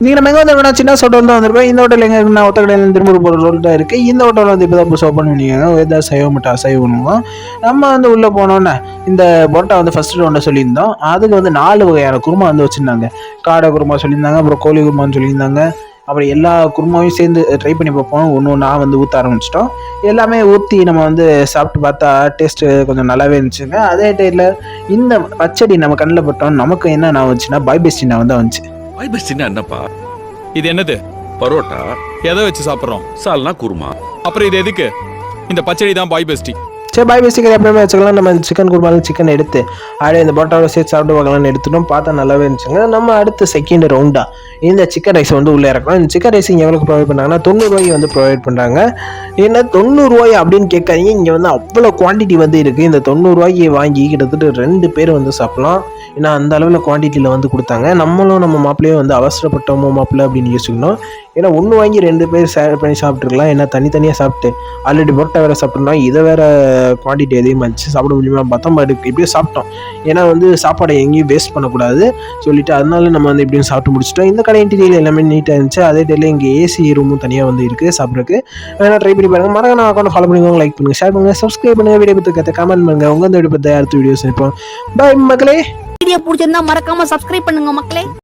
நீங்கள் நம்ம எங்கே வந்து சின்ன ஹோட்டல் தான் வந்திருக்கோம். இந்த ஹோட்டல் எங்கே இருக்குன்னா ஒத்தக்கடையில் திரும்ப போகிற ரோல் தான் இருக்குது. இந்த ஹோட்டல் வந்து இப்போ தான் புதுசாக ஓப்பன் பண்ணியிருக்காங்க. ஏதாவது சைவம் அசைவணுமோ நம்ம வந்து உள்ளே போனோன்னே இந்த பொரோட்டா வந்து ஃபஸ்ட்டு ரவுண்டை சொல்லியிருந்தோம். அதுக்கு வந்து 4 வகையான குருமா வந்து வச்சுருந்தாங்க. காடை குருமா சொல்லியிருந்தாங்க, அப்புறம் கோழி குருமான்னு சொல்லியிருந்தாங்க. அப்புறம் எல்லா குருமாவையும் சேர்ந்து ட்ரை பண்ணி பார்ப்போம். ஒன்று ஒன்றா வந்து ஊற்ற ஆரம்பிச்சிட்டோம். எல்லாமே ஊற்றி நம்ம வந்து சாப்பிட்டு பார்த்தா டேஸ்ட்டு கொஞ்சம் நல்லாவே இருந்துச்சுங்க. அதே டைமில் இந்த பச்சடி நம்ம கண்ணில் பட்டோம். நமக்கு என்ன நான் வந்துச்சுன்னா பாய் பெஸ்டி நான் வந்து வந்துச்சு. பாய் பெஸ்டினா என்னப்பா? இது என்னது? பரோட்டா, எதை வச்சு சாப்பிட்றோம்? சால்னா குருமா. அப்புறம் இது எதுக்கு? இந்த பச்சடி தான் பாய் பெஸ்டி. சரி, பாய் பெஸ்டிக்கு எப்பவுமே வச்சுக்கலாம். நம்ம சிக்கன் குருமாவில் சிக்கன் எடுத்து அப்படியே இந்த பரோட்டாவோட சேர்த்து சாப்பிட்டு பார்க்கலாம்னு எடுத்துட்டோம். பார்த்தா நல்லாவே இருந்துச்சுங்க. நம்ம அடுத்து செகண்ட் ரவுண்டாக இந்த சிக்கன் ரைஸ் வந்து உள்ளே இறக்கலாம். இந்த சிக்கன் ரைஸ் இங்கே எவ்வளோக்கு ப்ரொவைட் பண்ணுறாங்கன்னா 90 ரூபாய்க்கு வந்து ப்ரொவைட் பண்ணுறாங்க. ஏன்னா 90 ரூபாய் அப்படின்னு கேட்காதீங்க, இங்கே வந்து அவ்வளோ குவான்டிட்டி வந்து இருக்குது. இந்த 90 ரூபாய்க்கு வாங்கி கிட்டத்தட்ட 2 பேர் வந்து சாப்பிட்லாம். ஏன்னா அந்த அளவில் குவான்டிட்டியில் வந்து கொடுத்தாங்க. நம்மளும் நம்ம மாப்பிள்ளையும் வந்து அவசரப்பட்டோமோ மாப்பிள்ளை அப்படின்னு யோசிக்கணும். ஏன்னா ஒன்று வாங்கி 2 பேர் ஷேர் பண்ணி சாப்பிட்ருக்கலாம். ஏன்னா தனித்தனியாக சாப்பிட்டு ஆல்ரெடி பரோட்டா வேறு சாப்பிட்றோம், இதை வேறு குவான்டிட்டி அதிகமாக இருந்துச்சு, சாப்பிட முடியுமா பார்த்தோம். பட் இப்படியே சாப்பிட்டோம். ஏன்னா வந்து சாப்பாடை எங்கேயும் வேஸ்ட் பண்ணக்கூடாது சொல்லிட்டு அதனால நம்ம வந்து இப்படியும் சாப்பிட்டு முடிச்சிட்டோம். இந்த கடை இன்டீரியர் எல்லாமே நீட்டாக இருந்துச்சு. அதே டைமில் இங்கே ஏசி ரூமும் தனியாக வந்து இருக்குது சாப்பிட்றதுக்கு. வேணா ட்ரை பண்ணி பாருங்கள். மறக்காம அக்கௌண்ட் ஃபாலோ பண்ணிக்கோங்க, லைக் பண்ணுங்கள், ஷேர் பண்ணுங்கள், சப்ஸ்கிரைப் பண்ணுங்கள், வீடியோ பற்றி கமெண்ட் பண்ணுங்கள். உங்கள் இந்த வீடியோ பற்றி அடுத்த வீடியோஸ் இருப்போம். பாய் மக்களே. வீடியோ பிடிச்சிருந்தா மறக்காம சப்ஸ்கிரைப் பண்ணுங்க மக்களே.